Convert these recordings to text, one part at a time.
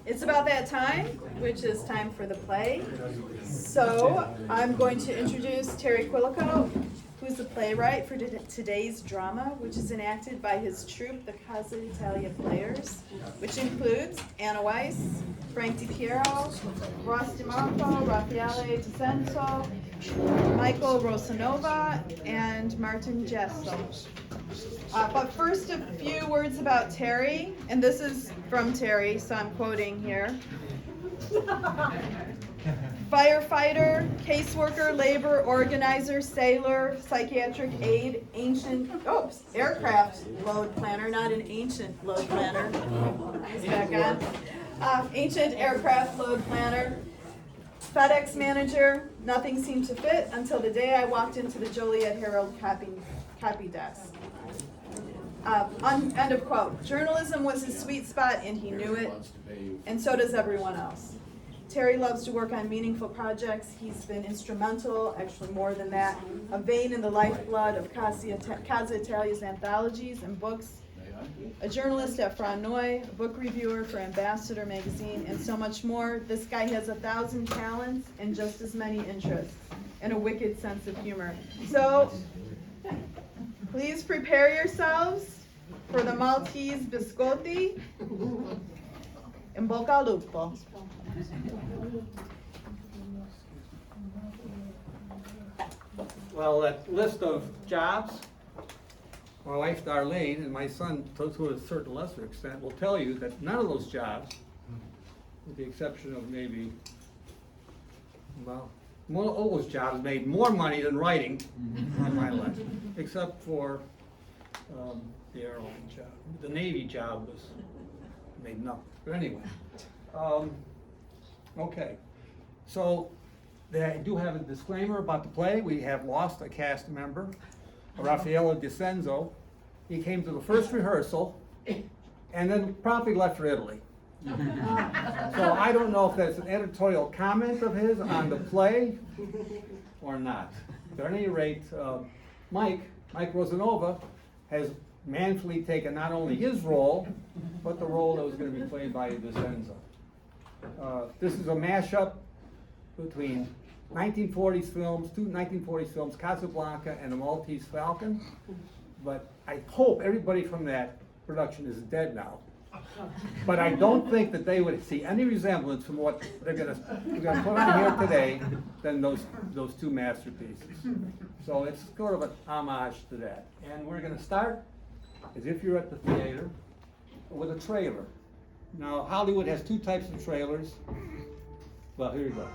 It's about that time, which is time for the play. So I'm going to introduce Terry Quilico, who's the playwright for today's drama, which is enacted by his troupe, the Casa Italia Players, which includes Anna Weiss, Frank DiPiero, Ross DiMarco, Raffaele DiCenso, Michael Rosanova, and Martin Gesso. But first, a few words about Terry, and this is from Terry, so I'm quoting here. Firefighter, caseworker, labor organizer, sailor, psychiatric aide, aircraft load planner, not an ancient load planner. Back on. Ancient aircraft load planner, FedEx manager. Nothing seemed to fit until the day I walked into the Joliet Herald copy desk. End of quote. Journalism was his sweet spot, and he knew it, and so does everyone else. Terry loves to work on meaningful projects. He's been instrumental, actually more than that, a vein in the lifeblood of Casa Italia's anthologies and books, a journalist at Fra Noi, a book reviewer for Ambassador magazine, and so much more. This guy has 1,000 talents and just as many interests, and a wicked sense of humor. So, please prepare yourselves for the Maltese Biscotti. In bocca al lupo. Well, that list of jobs, my wife Darlene and my son, to a certain lesser extent, will tell you that none of those jobs, with the exception of maybe, well, all those jobs made more money than writing on my list, except for the airline job. The Navy job was made nothing. But anyway, okay. So I do have a disclaimer about the play. We have lost a cast member, Raffaele DiCenso. He came to the first rehearsal and then promptly left for Italy. So I don't know if that's an editorial comment of his on the play or not. But at any rate, Mike Rosanova has manfully taken not only his role, but the role that was going to be played by DiCenso. This is a mashup between 1940s films, two 1940s films, Casablanca and The Maltese Falcon. But I hope everybody from that production is dead now. But I don't think that they would see any resemblance from what we're gonna put on here today than those two masterpieces. So it's sort of an homage to that. And we're gonna start as if you're at the theater with a trailer. Now Hollywood has two types of trailers. Well, here you go.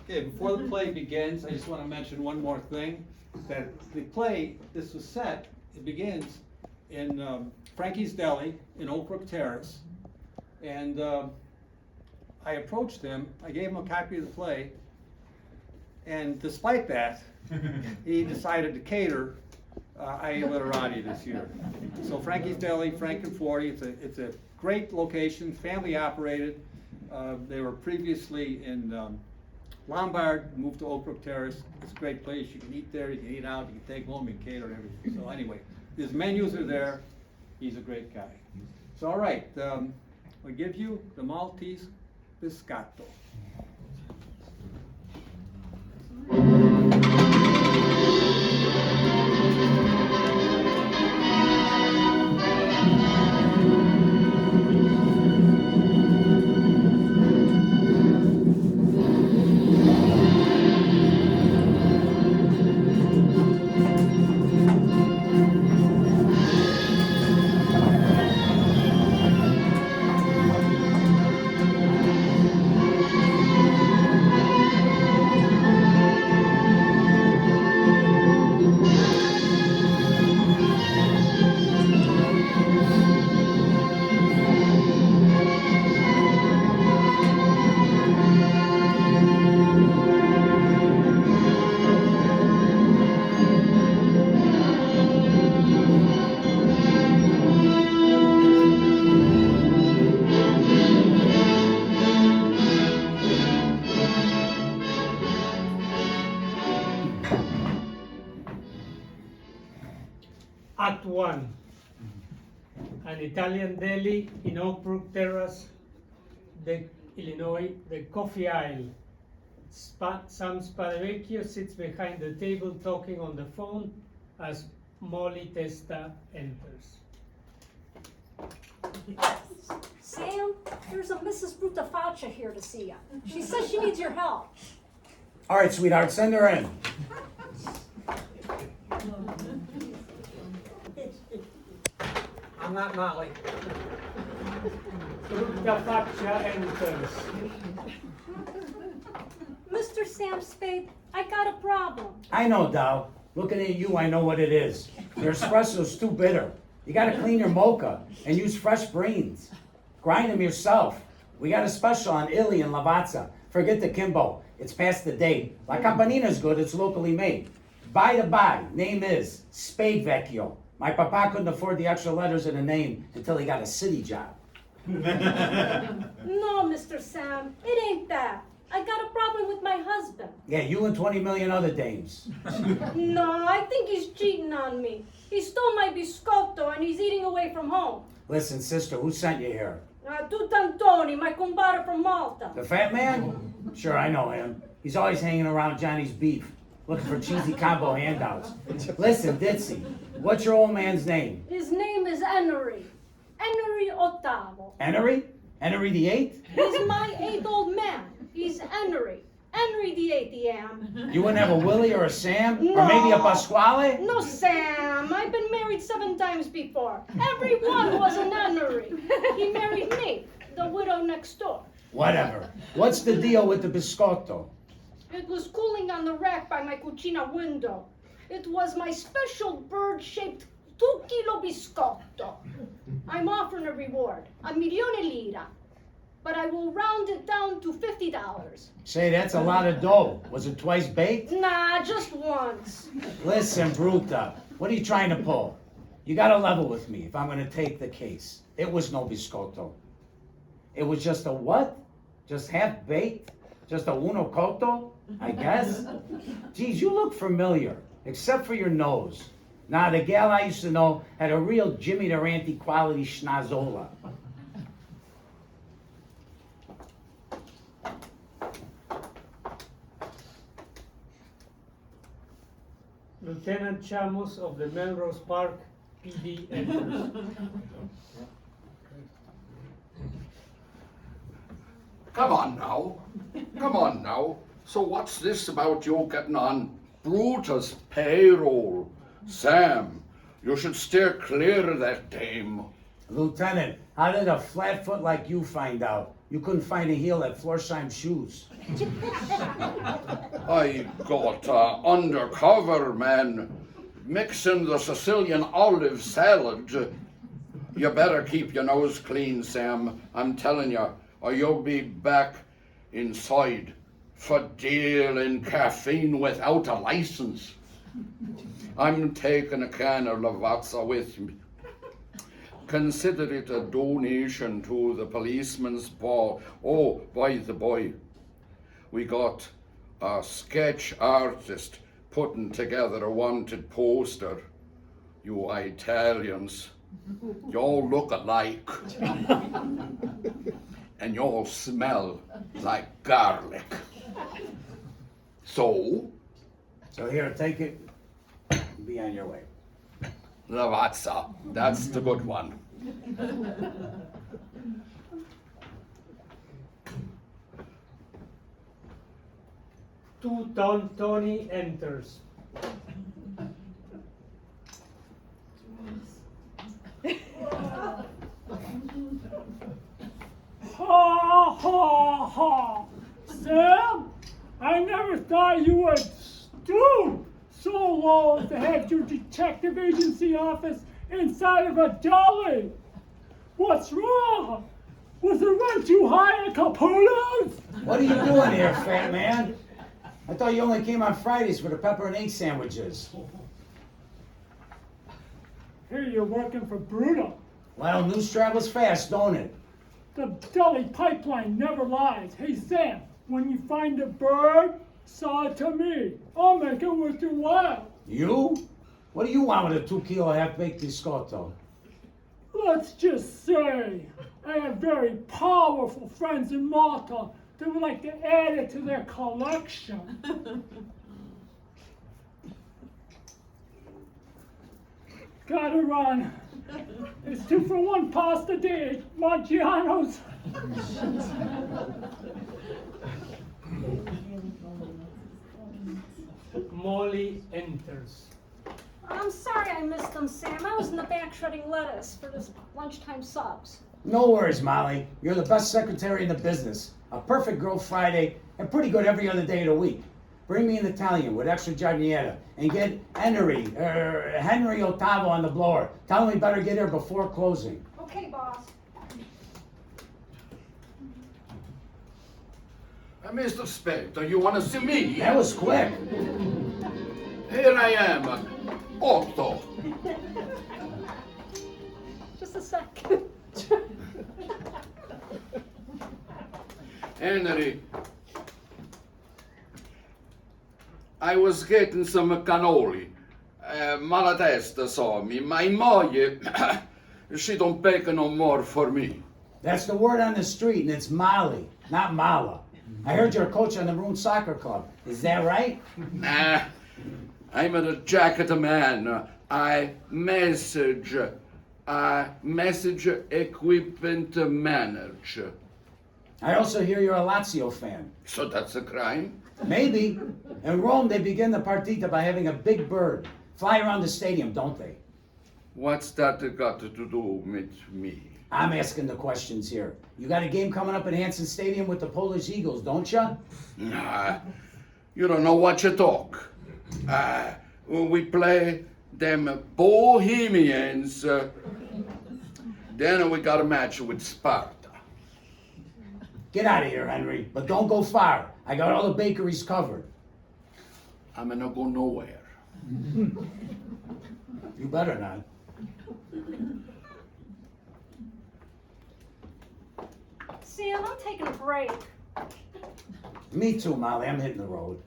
Okay, before the play begins, I just want to mention one more thing, that the play, this was set, it begins in Frankie's Deli in Oak Brook Terrace, and I approached him, I gave him a copy of the play, and despite that, he decided to cater IA Literati this year. So Frankie's Deli, Frank and 40, it's a great location, family operated. They were previously in Lombard, moved to Oak Brook Terrace. It's a great place. You can eat there, you can eat out, you can take home, you can cater and everything. So anyway, his menus are there. He's a great guy. So all right, I'll give you the Maltese Biscotto. Act 1. An Italian deli in Oak Brook Terrace, Illinois, the coffee aisle. Sam Spadavecchio sits behind the table talking on the phone as Molly Testa enters. Sam, there's a Mrs. Brutafaccia here to see you. She says she needs your help. All right, sweetheart, send her in. I'm not Molly. Brutafaccia enters. Mr. Sam Spade, I got a problem. I know, Dow. Looking at you, I know what it is. Your espresso's too bitter. You gotta clean your mocha and use fresh beans. Grind them yourself. We got a special on Illy and Lavazza. Forget the Kimbo. It's past the date. La Campanina's good. It's locally made. By the by, name is Spade Vecchio. My papa couldn't afford the extra letters in a name until he got a city job. No, Mr. Sam, it ain't that. I got a problem with my husband. Yeah, you and 20 million other dames. No, I think he's cheating on me. He stole my biscotto and he's eating away from home. Listen, sister, who sent you here? Tutantoni, my compadre from Malta. The fat man? Sure, I know him. He's always hanging around Johnny's beef, looking for cheesy combo handouts. Listen, Ditzy, what's your old man's name? His name is Henry. Henry Ottavo. Henry? Henry the Eighth? He's my 8th old man. He's Henry. Henry the 8th, yeah. You wouldn't have a Willie or a Sam? Or maybe a Pasquale? No, Sam. I've been married 7 times before. Everyone was an Henry. He married me, the widow next door. Whatever. What's the deal with the biscotto? It was cooling on the rack by my cucina window. It was my special bird-shaped 2-kilo biscotto. I'm offering a reward, $1,000,000 lira. But I will round it down to $50. Say, that's a lot of dough. Was it twice baked? Nah, just once. Listen, Bruta, what are you trying to pull? You gotta level with me if I'm gonna take the case. It was no biscotto. It was just a what? Just half-baked? Just a uno cotto, I guess? Geez, you look familiar, except for your nose. Nah, the gal I used to know had a real Jimmy Durante quality schnazzola. Lieutenant Chamos of the Melrose Park PD enters. Come on now. Come on now. So what's this about you getting on Brutus' payroll? Sam, you should steer clear of that dame. Lieutenant, how did a flatfoot like you find out? You couldn't find a heel at Florsheim Shoes. I got undercover, man, mixing the Sicilian olive salad. You better keep your nose clean, Sam. I'm telling you, or you'll be back inside for dealing caffeine without a license. I'm taking a can of Lavazza with me. Consider it a donation to the policeman's ball. Oh, by the by, we got a sketch artist putting together a wanted poster. You Italians, you all look alike. And you all smell like garlic. So here, take it. Be on your way. Lavazza, that's the good one. Tony enters. Ha ha ha! Sam, I never thought you would stoop so low as to have your detective agency office inside of a deli. What's wrong? Was the rent too high at Caputo's? What are you doing here, fat man? I thought you only came on Fridays for the pepper and egg sandwiches. Here you're working for Bruno. Well, news travels fast, don't it? The deli pipeline never lies. Hey Sam, when you find a bird, saw it to me. I'll make it worth your while. You? What What do you want with a 2 kilo half-baked biscotto? Let's just say I have very powerful friends in Malta that would like to add it to their collection. Gotta run. It's 2 for 1 pasta day, Maggiano's. Molly enters. I'm sorry I missed them, Sam. I was in the back shredding lettuce for this lunchtime subs. No worries, Molly. You're the best secretary in the business. A perfect girl Friday, and pretty good every other day of the week. Bring me an Italian with extra giardiera, and get Henry Ottavo on the blower. Tell him we better get here before closing. Okay, boss. Mr. Spector, you want to see me? That was quick. Here I am, Otto. Just a sec. Henry, I was getting some cannoli. Malatesta saw me. My moglie, she don't bake no more for me. That's the word on the street, and it's Molly, not Mala. I heard you're a coach on the Maroon Soccer Club. Is that right? Nah, I'm a jacket man. I message equipment manager. I also hear you're a Lazio fan. So that's a crime? Maybe. In Rome, they begin the partita by having a big bird fly around the stadium, don't they? What's that got to do with me? I'm asking the questions here. You got a game coming up at Hanson Stadium with the Polish Eagles, don't you? Nah, you don't know what you talk. We play them Bohemians. Then we got a match with Sparta. Get out of here, Henry, but don't go far. I got all the bakeries covered. I'm gonna go nowhere. You better not. Sam, I'm taking a break. Me too, Molly. I'm hitting the road.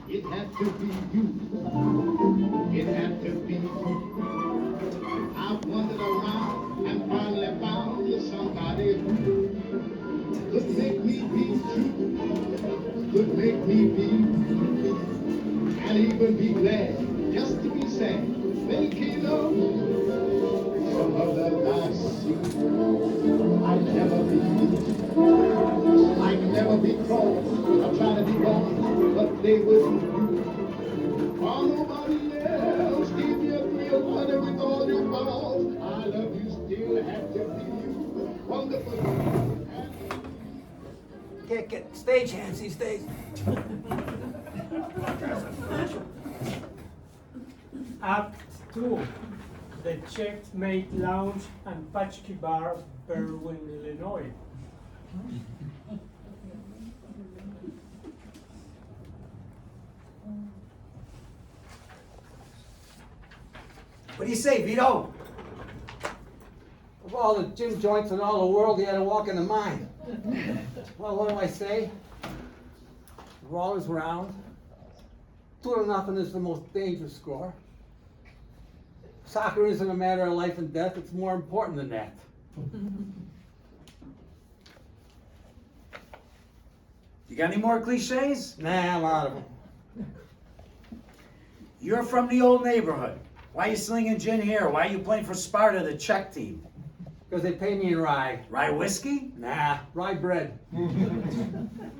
It had to be you. It had to be you. I've wandered around and finally found somebody who could make me be true, could make me be and even be glad just to be sad. Thinking of some other I see. I'd never be you. I'd never be cross. I'm trying to be wrong, but they wouldn't do. Oh, nobody else give me a real honey with all your balls. I love you still, have to be you. Wonderful. Can't get stagehands these days. Act 2. The Checkmate Lounge and Patchki Bar, Berwyn, Illinois. What do you say, Vito? Of all the gin joints in all the world, he had to walk into mine. Well, what do I say? The ball is round. 2-0 is the most dangerous score. Soccer isn't a matter of life and death, it's more important than that. You got any more cliches? Nah, I'm out of them. You're from the old neighborhood. Why you slinging gin here? Why you playing for Sparta, the Czech team? Because they pay me in rye. Rye whiskey? Nah, rye bread.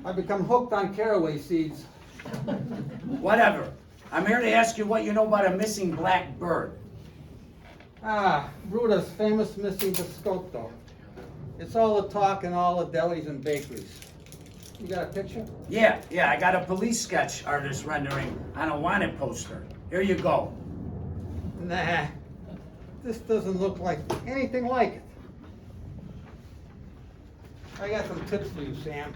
I've become hooked on caraway seeds. Whatever. I'm here to ask you what you know about a missing black bird. Ah, Bruda's famous missing biscotto. It's all the talk in all the delis and bakeries. You got a picture? Yeah, I got a police sketch artist rendering on a wanted poster. Here you go. Nah, this doesn't look like anything like it. I got some tips for you, Sam.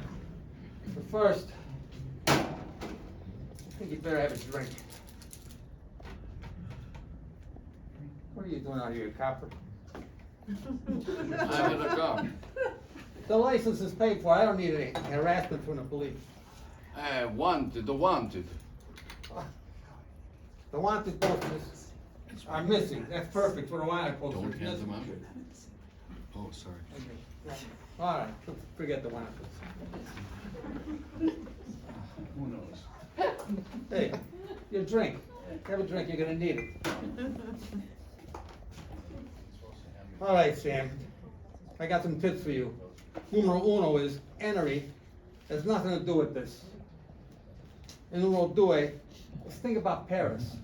But first, I think you better have a drink. What are you doing out here, copper? I'm gonna go. The license is paid for. I don't need any harassment from the police. The wanted. The wanted posters are missing. That's perfect for the wanted posters. Don't hand them out. Oh, sorry. All right, forget the wanted. Who knows? Hey, your drink. Have a drink, you're gonna need it. All right, Sam. I got some tips for you. Numero uno is energy. Has nothing to do with this. And numero due, let's think about Paris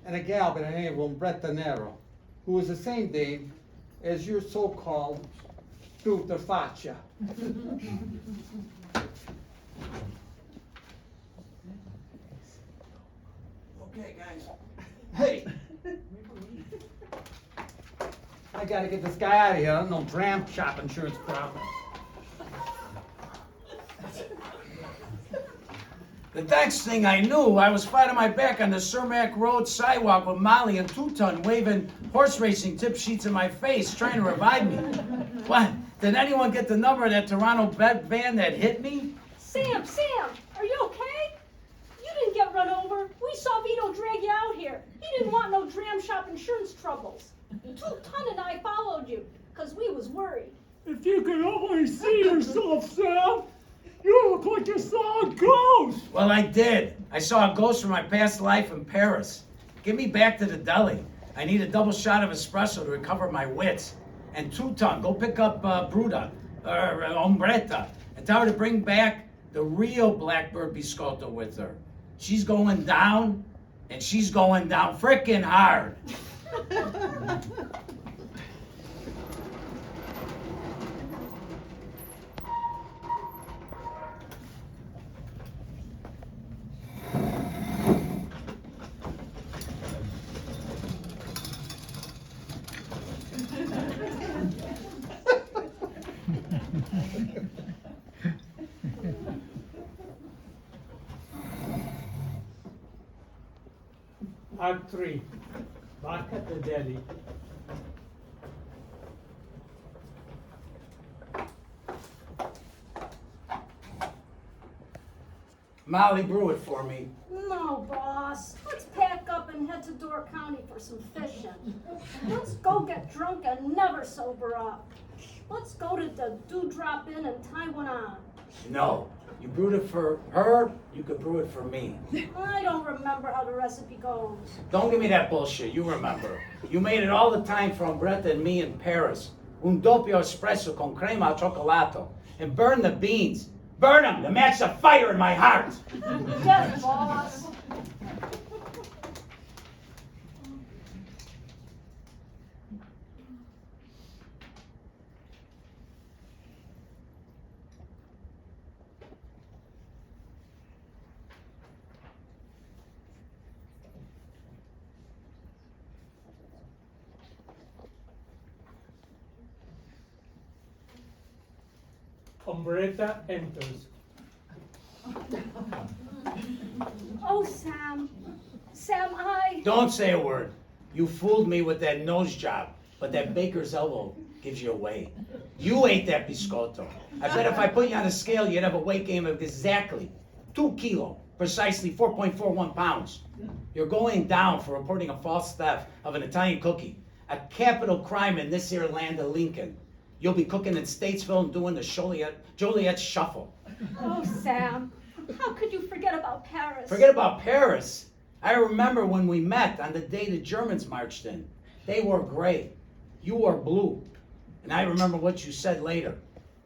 and a gal by the name of Umbretta Nero, who is the same name as your so-called brutta faccia. Okay, guys. Hey! I gotta get this guy out of here. I don't know dram shop insurance problem. The next thing I knew, I was flat on my back on the Cermak Road sidewalk with Molly and Tuton waving horse racing tip sheets in my face, trying to revive me. What? Did anyone get the number of that Toronto van that hit me? Sam, are you okay? You didn't get run over. We saw Vito drag you out here. He didn't want no dram shop insurance troubles. Tuton and I followed you, because we was worried. If you could only see yourself, Sam, you look like you saw a ghost. Well, I did. I saw a ghost from my past life in Paris. Get me back to the deli. I need a double shot of espresso to recover my wits. And Tuton, go pick up Umbretta, and tell her to bring back the real Blackbird Biscotto with her. She's going down, and she's going down frickin' hard. Act 3, back at the deli. Molly, brew it for me. No, boss. Let's pack up and head to Door County for some fishing. Let's go get drunk and never sober up. Let's go to the Dewdrop Inn in Taiwan. No. You brewed it for her, you could brew it for me. I don't remember how the recipe goes. Don't give me that bullshit, you remember. You made it all the time for Umbretta and me in Paris. Un doppio espresso con crema al cioccolato. And burn the beans. Burn them to match the fire in my heart. Yes, boss. Umbretta enters. Oh, Sam, Don't say a word. You fooled me with that nose job, but that baker's elbow gives you away. You ate that biscotto. I bet if I put you on a scale, you'd have a weight gain of exactly 2 kilo, precisely 4.41 pounds. You're going down for reporting a false theft of an Italian cookie, a capital crime in this here land of Lincoln. You'll be cooking in Statesville and doing the Joliet Shuffle. Oh, Sam, how could you forget about Paris? Forget about Paris. I remember when we met on the day the Germans marched in. They wore gray. You wore blue. And I remember what you said later.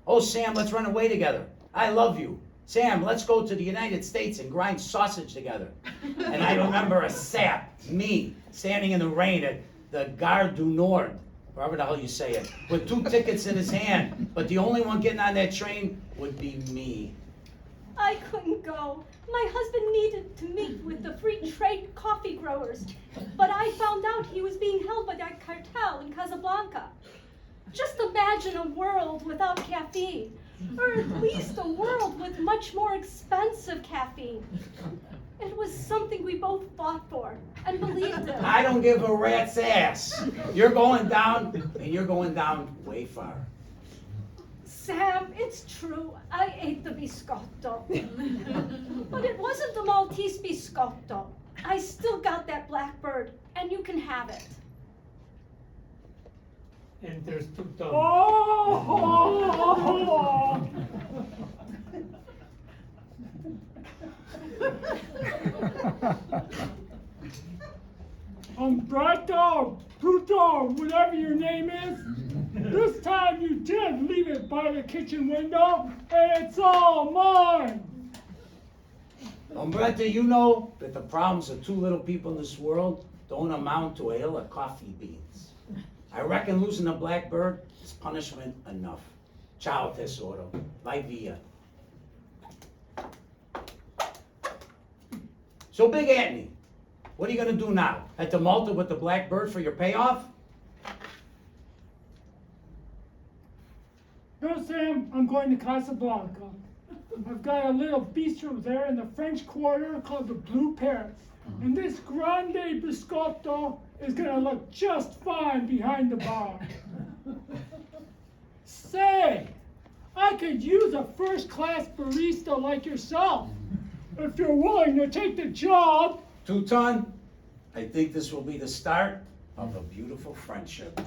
Oh, Sam, let's run away together. I love you. Sam, let's go to the United States and grind sausage together. And I remember a sap, me, standing in the rain at the Gare du Nord, wherever the hell you say it, with 2 tickets in his hand. But the only one getting on that train would be me. I couldn't go. My husband needed to meet with the free trade coffee growers, but I found out he was being held by that cartel in Casablanca. Just imagine a world without caffeine, or at least a world with much more expensive caffeine. It was something something we both fought for and believed in. I don't give a rat's ass. You're going down, and you're going down way far. Sam, it's true. I ate the biscotto. But it wasn't the Maltese Biscotto. I still got that blackbird, and you can have it. Enters Tuton. Oh! Umberto, Pluto, whatever your name is, this time you did leave it by the kitchen window, and it's all mine. Umberto, you know that the problems of two little people in this world don't amount to a hill of coffee beans. I reckon losing a blackbird is punishment enough. Ciao tesoro. Vai via. So Big Anthony, what are you gonna do now? Head to Malta with the blackbird for your payoff? No, Sam, I'm going to Casablanca. I've got a little bistro there in the French Quarter called the Blue Parrot. And this grande biscotto is gonna look just fine behind the bar. Say, I could use a first-class barista like yourself. If you're willing to take the job. Tuton, I think this will be the start of a beautiful friendship.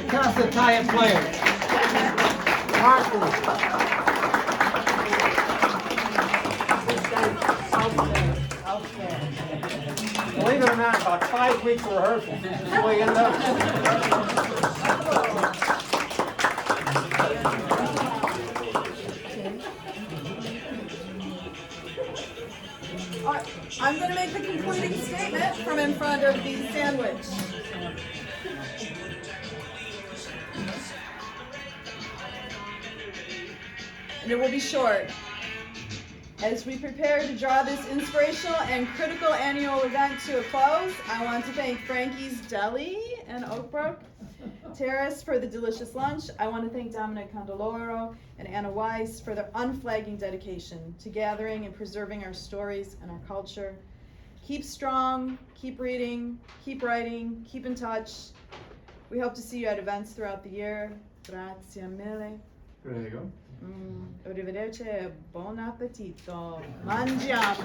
Casa Italia players. Marshall. Believe it or not, about 5 weeks of rehearsal. This is the way you end up. All right, I'm going to make the concluding statement from in front of the sandwich. And it will be short. As we prepare to draw this inspirational and critical annual event to a close, I want to thank Frankie's Deli and Oakbrook Terrace for the delicious lunch. I want to thank Dominic Condoloro and Anna Weiss for their unflagging dedication to gathering and preserving our stories and our culture. Keep strong, keep reading, keep writing, keep in touch. We hope to see you at events throughout the year. Grazie mille. Prego. Arrivederci e buon appetito. Mangiamo.